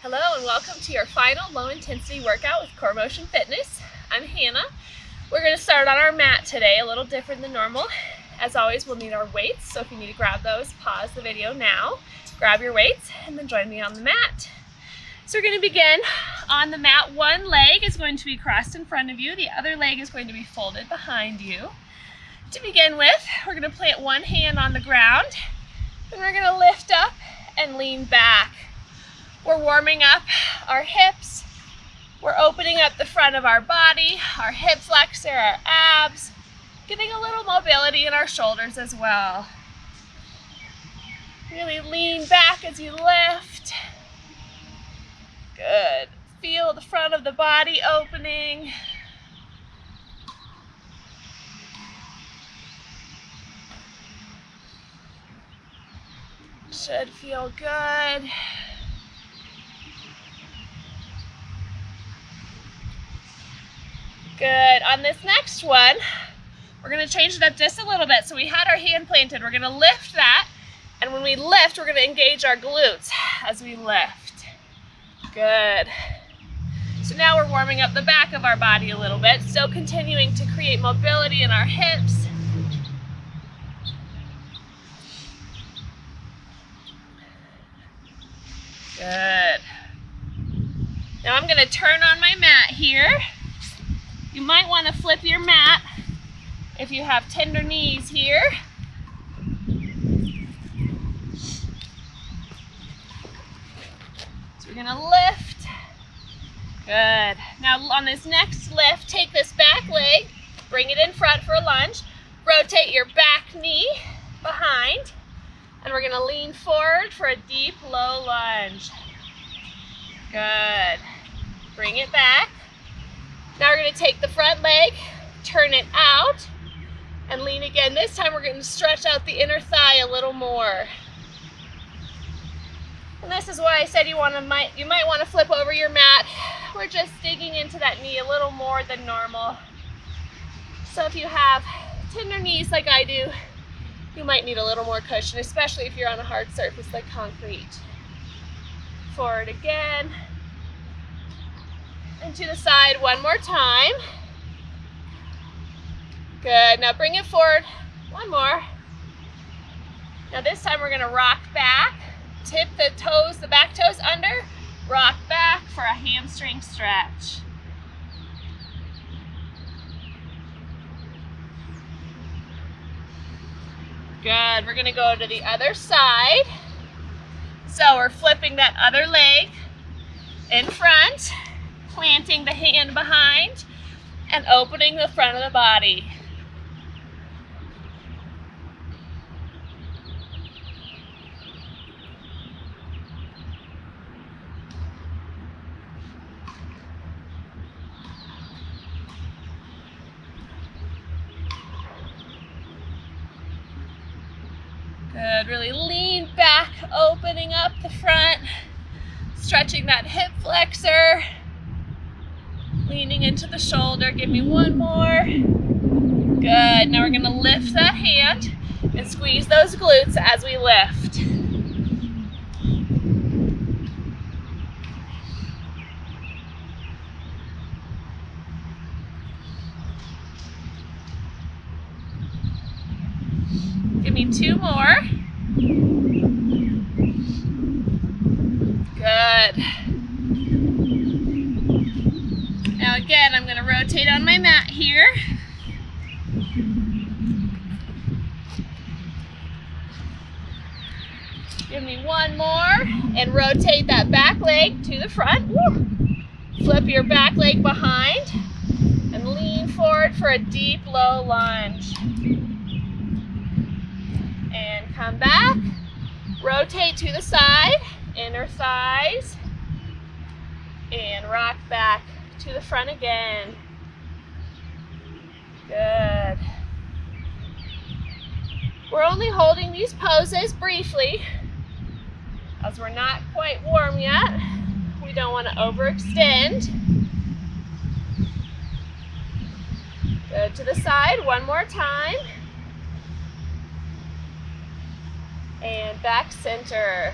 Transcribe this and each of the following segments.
Hello and welcome to your final low intensity workout with Core Motion Fitness. I'm Hannah. We're going to start on our mat today, a little different than normal. As always, we'll need our weights, so if you need to grab those, pause the video now, grab your weights, and then join me on the mat. So we're going to begin on the mat. One leg is going to be crossed in front of you, the other leg is going to be folded behind you. To begin with, we're going to plant one hand on the ground, then we're going to lift up and lean back. We're warming up our hips. We're opening up the front of our body, our hip flexor, our abs, getting a little mobility in our shoulders as well. Really lean back as you lift. Good. Feel the front of the body opening. Should feel good. Good. On this next one, we're going to change it up just a little bit. So we had our hand planted. We're going to lift that. And when we lift, we're going to engage our glutes as we lift. Good. So now we're warming up the back of our body a little bit. Still continuing to create mobility in our hips. Good. Now I'm going to turn on my mat here. You might want to flip your mat if you have tender knees here. So we're going to lift. Good. Now on this next lift, take this back leg, bring it in front for a lunge, rotate your back knee behind, and we're going to lean forward for a deep low lunge. Good. Bring it back. Now we're going to take the front leg, turn it out, and lean again. This time we're going to stretch out the inner thigh a little more. And this is why I said you might want to flip over your mat. We're just digging into that knee a little more than normal. So if you have tender knees like I do, you might need a little more cushion, especially if you're on a hard surface like concrete. Forward again. And to the side one more time. Good. Now bring it forward. One more. Now this time we're going to rock back. Tip the toes, the back toes under. Rock back for a hamstring stretch. Good. We're going to go to the other side. So we're flipping that other leg in front, planting the hand behind, and opening the front of the body. Good. Really lean back, opening up the front, stretching that hip flexor. Leaning into the shoulder. Give me one more. Good. Now we're going to lift that hand and squeeze those glutes as we lift. Give me two more. Good. Now again, I'm going to rotate on my mat here. Give me one more and rotate that back leg to the front. Woo. Flip your back leg behind and lean forward for a deep low lunge. And come back. Rotate to the side, inner thighs, and rock back to the front again. Good. We're only holding these poses briefly as we're not quite warm yet. We don't want to overextend. Good. To the side one more time. And back center.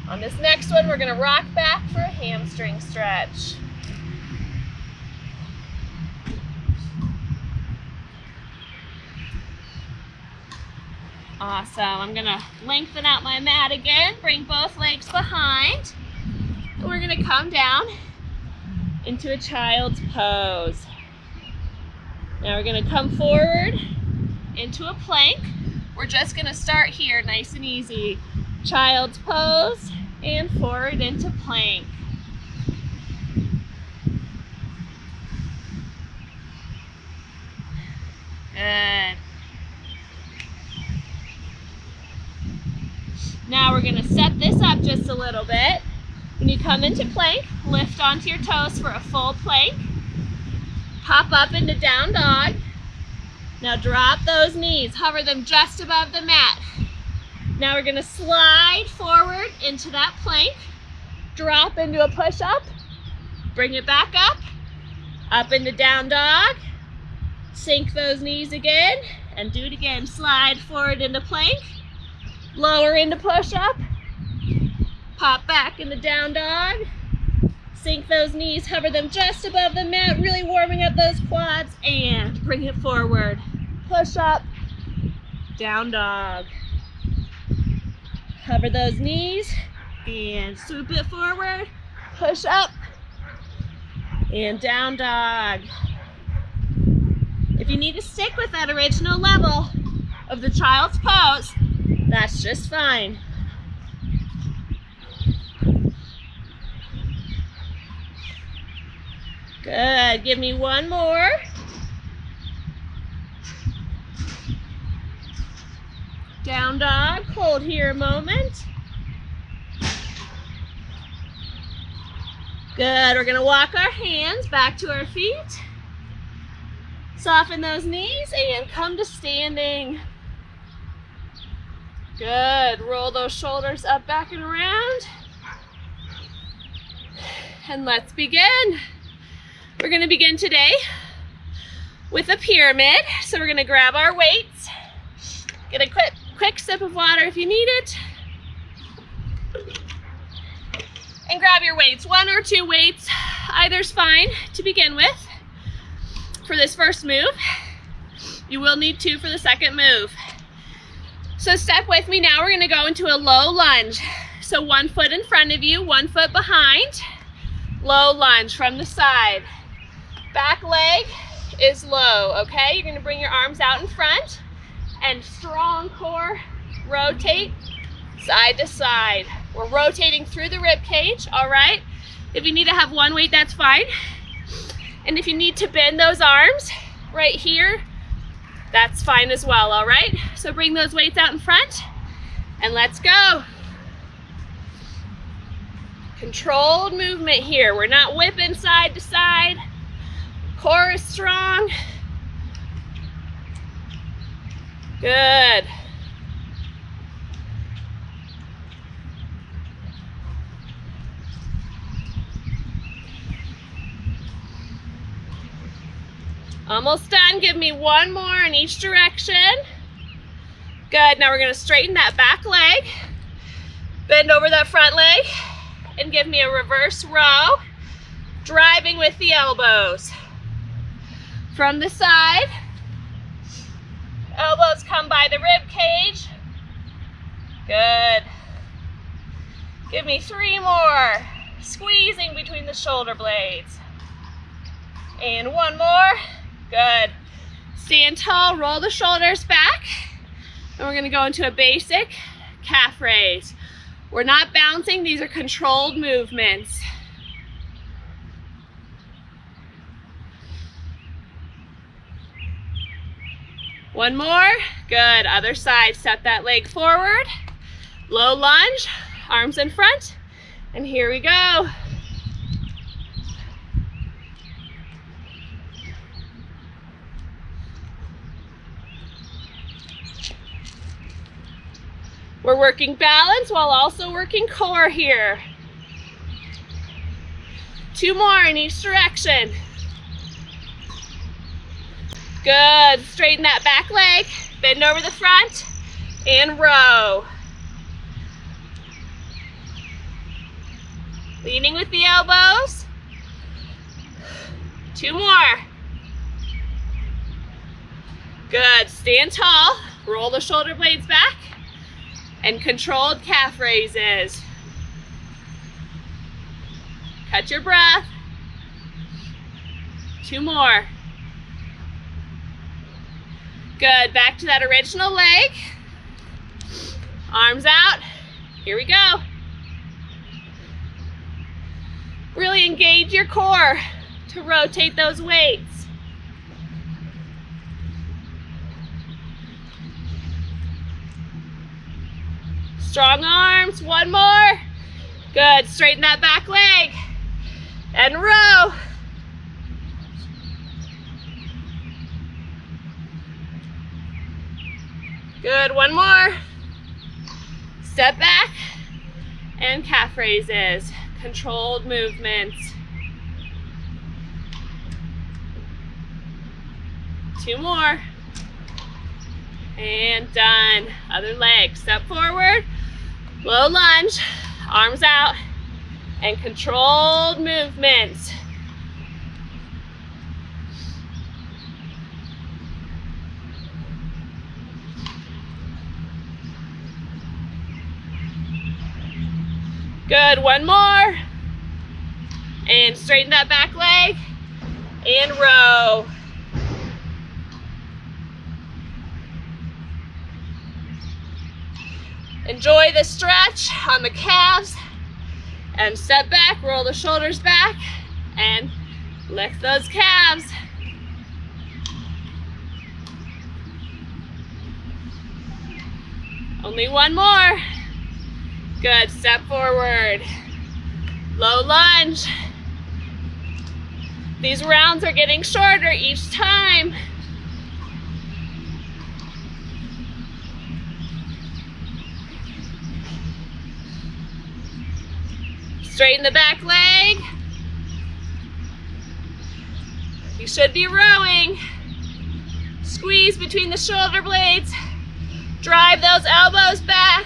On this next one, we're going to rock back for a hamstring stretch. Awesome. I'm going to lengthen out my mat again, bring both legs behind, and we're going to come down into a child's pose. Now we're going to come forward into a plank. We're just going to start here, nice and easy. Child's pose and forward into plank. Good. Now we're going to set this up just a little bit. When you come into plank, lift onto your toes for a full plank. Pop up into down dog. Now drop those knees, hover them just above the mat. Now we're going to slide forward into that plank, drop into a push-up, bring it back up into down dog, sink those knees again, and do it again. Slide forward into plank, lower into push-up, pop back into down dog, sink those knees, hover them just above the mat, really warming up those quads, and bring it forward. Push up, down dog. Hover those knees, and swoop it forward, push up, and down dog. If you need to stick with that original level of the child's pose, that's just fine. Good, give me one more. Down dog, hold here a moment. Good, we're gonna walk our hands back to our feet. Soften those knees and come to standing. Good, roll those shoulders up, back and around. And let's begin. We're gonna begin today with a pyramid. So we're gonna grab our weights. Get a quick sip of water if you need it. And grab your weights, 1 or 2 weights, either's fine to begin with. For this first move, you will need 2 for the second move. So step with me now, we're gonna go into a low lunge. So 1 foot in front of you, 1 foot behind. Low lunge from the side. Back leg is low, okay? You're gonna bring your arms out in front and strong core, rotate side to side. We're rotating through the rib cage, all right? If you need to have 1 weight, that's fine. And if you need to bend those arms right here, that's fine as well, all right? So bring those weights out in front and let's go. Controlled movement here. We're not whipping side to side. Core is strong. Good. Almost done. Give me 1 more in each direction. Good. Now we're going to straighten that back leg. Bend over that front leg and give me a reverse row, driving with the elbows. From the side, elbows come by the rib cage. Good. Give me 3 more, squeezing between the shoulder blades. And 1 more. Good. Stand tall, roll the shoulders back, and we're gonna go into a basic calf raise. We're not bouncing, these are controlled movements. One more. Good. Other side. Step that leg forward. Low lunge. Arms in front. And here we go. We're working balance while also working core here. 2 more in each direction. Good. Straighten that back leg, bend over the front, and row. Leaning with the elbows. 2 more. Good. Stand tall. Roll the shoulder blades back. And controlled calf raises. Catch your breath. 2 more. Good. Back to that original leg. Arms out. Here we go. Really engage your core to rotate those weights. Strong arms. 1 more. Good. Straighten that back leg. And row. Good. 1 more. Step back and calf raises. Controlled movements. 2 more. And done. Other leg. Step forward. Low lunge. Arms out. And controlled movements. Good. 1 more. And straighten that back leg. And row. Enjoy the stretch on the calves. And step back, roll the shoulders back, and lift those calves. Only 1 more. Good. Step forward. Low lunge. These rounds are getting shorter each time. Straighten the back leg. You should be rowing. Squeeze between the shoulder blades. Drive those elbows back.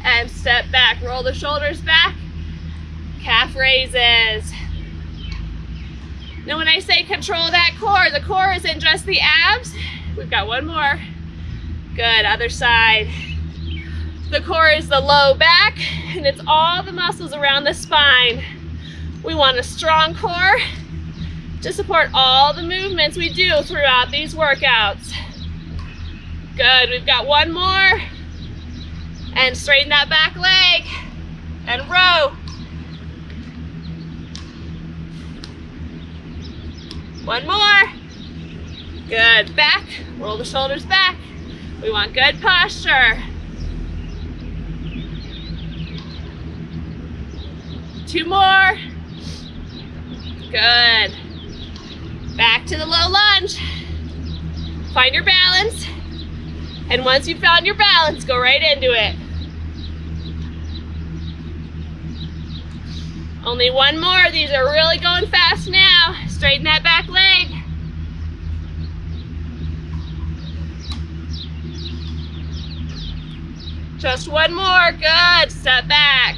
And step back. Roll the shoulders back. Calf raises. Now when I say control that core, the core isn't just the abs. We've got 1 more. Good. Other side. The core is the low back, and it's all the muscles around the spine. We want a strong core to support all the movements we do throughout these workouts. Good. We've got 1 more. And straighten that back leg. And row. 1 more. Good. Back. Roll the shoulders back. We want good posture. 2 more. Good. Back to the low lunge. Find your balance. And once you've found your balance, go right into it. Only 1 more. These are really going fast now. Straighten that back leg. Just 1 more. Good. Step back.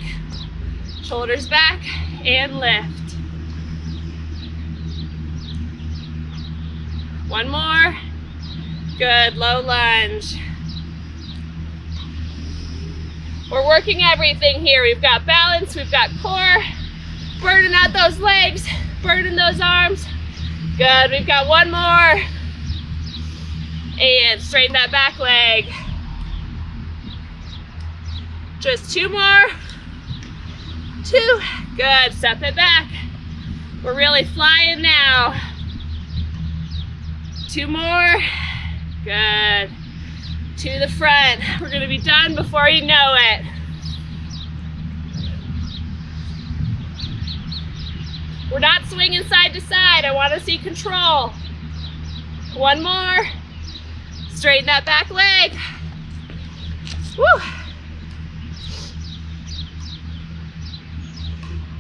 Shoulders back and lift. 1 more. Good. Low lunge. We're working everything here. We've got balance. We've got core. Burden out those legs. Burden those arms. Good. We've got 1 more. And straighten that back leg. Just 2 more. 2. Good. Step it back. We're really flying now. 2 more. Good. To the front. We're going to be done before you know it. We're not swinging side to side. I want to see control. 1 more. Straighten that back leg. Woo.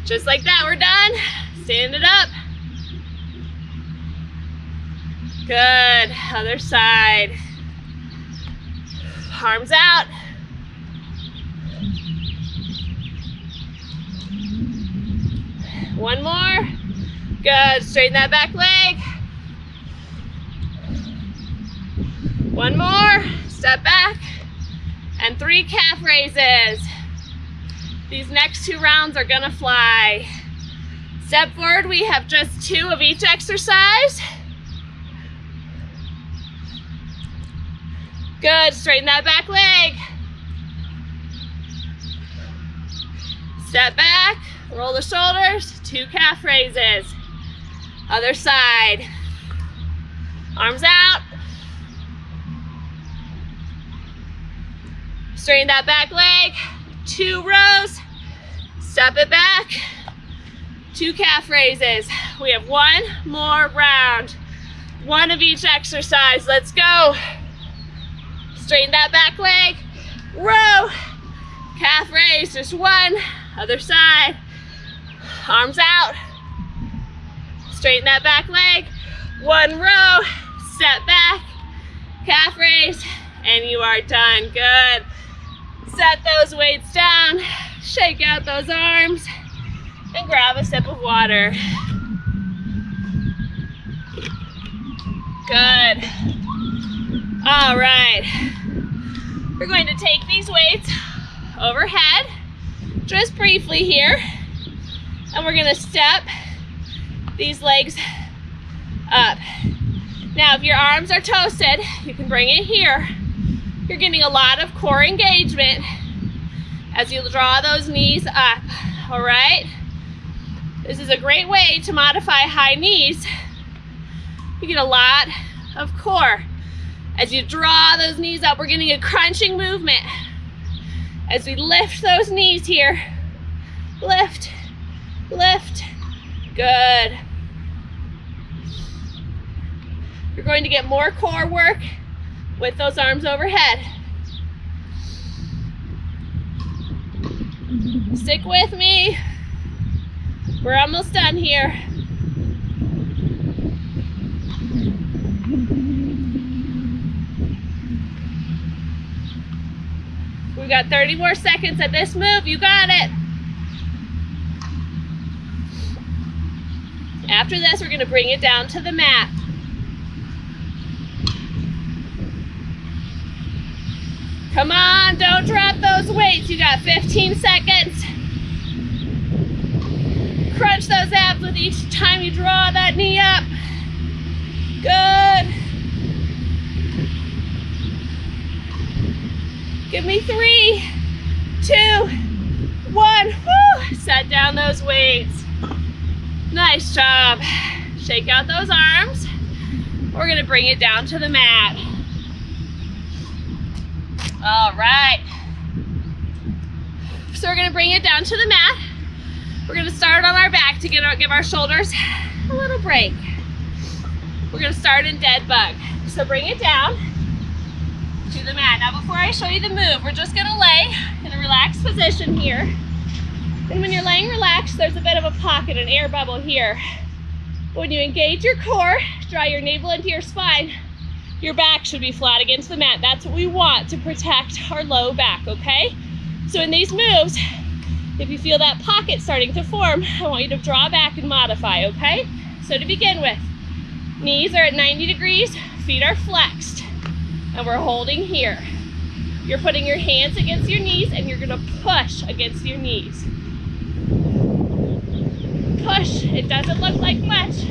Just like that, we're done. Stand it up. Good. Other side. Arms out. One more. Good. Straighten that back leg. One more. Step back. And 3 calf raises. These next 2 rounds are gonna fly. Step forward. We have just 2 of each exercise. Good. Straighten that back leg. Step back. Roll the shoulders. 2 calf raises. Other side. Arms out. Straighten that back leg. 2 rows. Step it back. 2 calf raises. We have 1 more round. 1 of each exercise. Let's go. Straighten that back leg. Row. Calf raise. Just 1. Other side. Arms out. Straighten that back leg. 1 row. Step back. Calf raise. And you are done. Good. Set those weights down. Shake out those arms. And grab a sip of water. Good. All right. We're going to take these weights overhead, just briefly here. And we're gonna step these legs up. Now, if your arms are toasted, you can bring it here. You're getting a lot of core engagement as you draw those knees up, all right? This is a great way to modify high knees. You get a lot of core. As you draw those knees up, we're getting a crunching movement. As we lift those knees here, lift, lift, good. You're going to get more core work with those arms overhead. Stick with me. We're almost done here. We've got 30 more seconds at this move. You got it. After this, we're going to bring it down to the mat. Come on, don't drop those weights. You got 15 seconds. Crunch those abs with each time you draw that knee up. Good. Give me 3, 2, 1. Woo! Set down those weights. Nice job. Shake out those arms. We're gonna bring it down to the mat. All right. So we're gonna bring it down to the mat. We're gonna start on our back to give our shoulders a little break. We're gonna start in dead bug. So bring it down to the mat. Now before I show you the move, we're just gonna lay in a relaxed position here. And when you're laying relaxed, there's a bit of a pocket, an air bubble here. But when you engage your core, draw your navel into your spine, your back should be flat against the mat. That's what we want to protect our low back, okay? So in these moves, if you feel that pocket starting to form, I want you to draw back and modify, okay? So to begin with, knees are at 90 degrees, feet are flexed, and we're holding here. You're putting your hands against your knees and you're gonna push against your knees. Push, it doesn't look like much,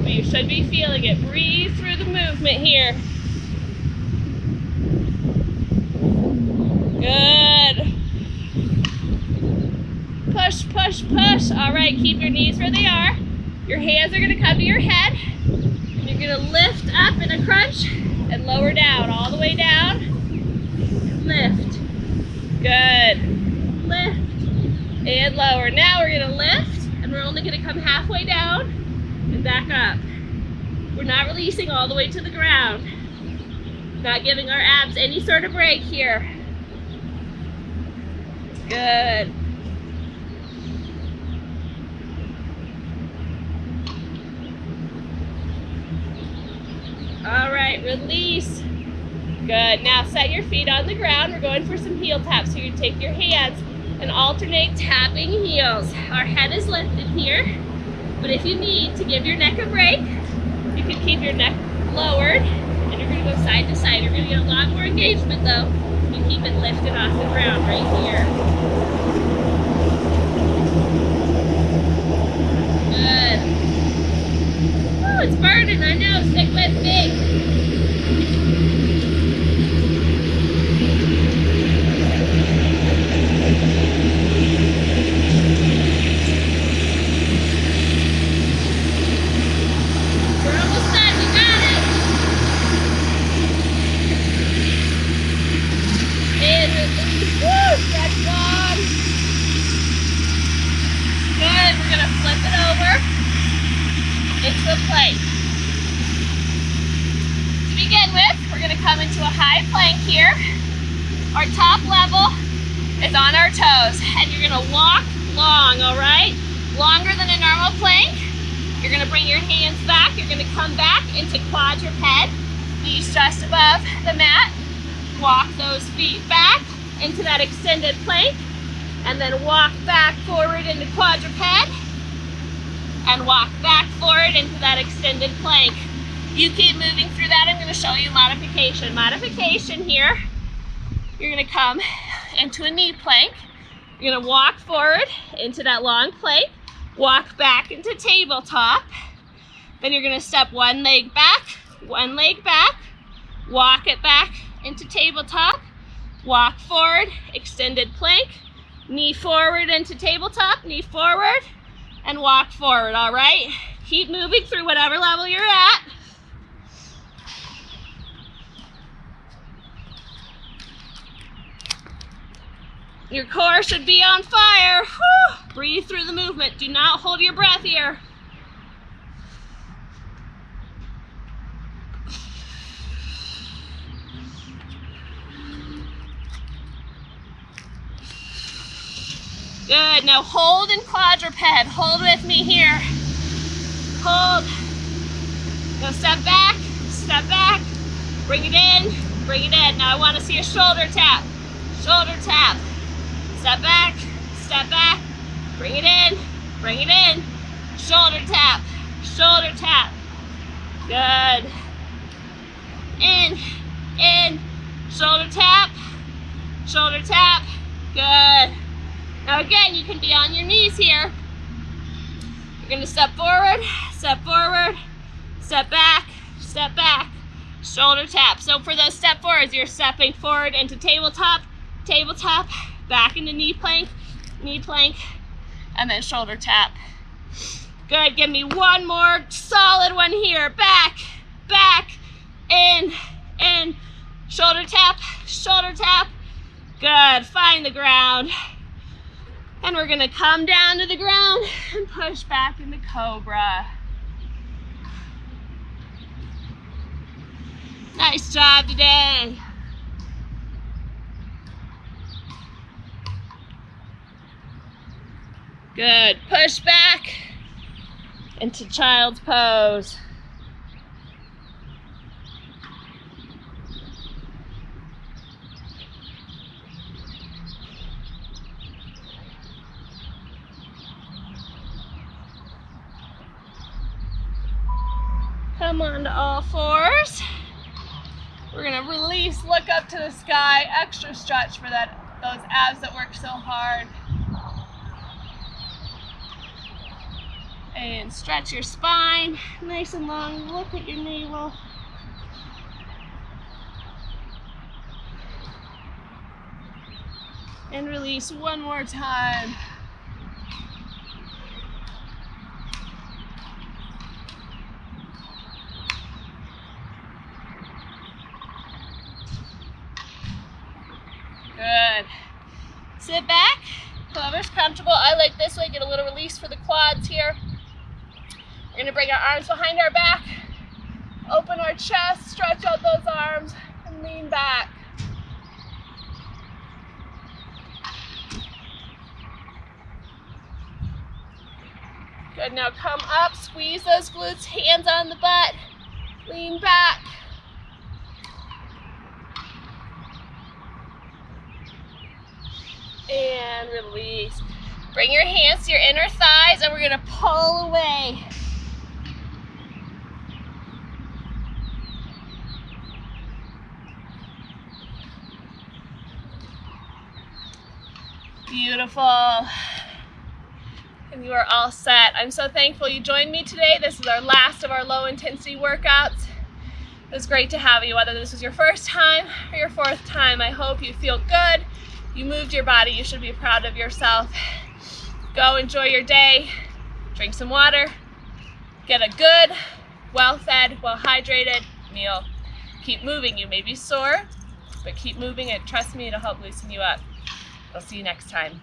but you should be feeling it. Breathe through the movement here. Good. Push, push, push. All right, keep your knees where they are. Your hands are gonna come to your head. And you're gonna lift up in a crunch and lower down, all the way down. Lift. Good. Lift and lower. Now we're gonna lift and we're only gonna come halfway down and back up. We're not releasing all the way to the ground. Not giving our abs any sort of break here. Good. All right, release. Good. Now set your feet on the ground. We're going for some heel taps. So you take your hands and alternate tapping heels. Our head is lifted here. But if you need to give your neck a break, you can keep your neck lowered, and you're going to go side to side. You're going to get a lot more engagement though. You keep it lifted off the ground right here. Good. Oh, it's burning, I know. Stick with me. Into a plank. To begin with, we're going to come into a high plank here. Our top level is on our toes, and you're going to walk long, all right? Longer than a normal plank. You're going to bring your hands back. You're going to come back into quadruped, knees just above the mat. Walk those feet back into that extended plank, and then walk back forward into quadruped, and walk back forward into that extended plank. You keep moving through that. I'm going to show you modification. Modification here, you're going to come into a knee plank. You're going to walk forward into that long plank, walk back into tabletop. Then you're going to step one leg back, walk it back into tabletop, walk forward, extended plank, knee forward into tabletop, knee forward, and walk forward, all right? Keep moving through whatever level you're at. Your core should be on fire. Whew. Breathe through the movement. Do not hold your breath here. Good, now hold in quadruped. Hold with me here. Hold. Now step back, bring it in, bring it in. Now I want to see a shoulder tap, step back, bring it in, shoulder tap, good. In, shoulder tap, good. Now again, you can be on your knees here. You're going to step forward, step back, shoulder tap. So for those step forwards, you're stepping forward into tabletop, back into knee plank, and then shoulder tap. Good, give me one more solid one here. Back, in, shoulder tap. Good, find the ground. And we're going to come down to the ground and push back into cobra. Nice job today. Good. Push back into child's pose. Come on to all fours. We're gonna release, look up to the sky, extra stretch for those abs that work so hard. And stretch your spine, nice and long, look at your navel. And release one more time. Good. Sit back, whoever's comfortable. I like this way, get a little release for the quads here. We're gonna bring our arms behind our back, open our chest, stretch out those arms, and lean back. Good, now come up, squeeze those glutes, hands on the butt, lean back. And release. Bring your hands to your inner thighs and we're gonna pull away. Beautiful. And you are all set. I'm so thankful you joined me today. This is our last of our low intensity workouts. It was great to have you, whether this was your first time or your fourth time. I hope you feel good. You moved your body. You should be proud of yourself. Go enjoy your day. Drink some water. Get a good, well-fed, well-hydrated meal. Keep moving. You may be sore, but keep moving and trust me, it'll help loosen you up. I'll see you next time.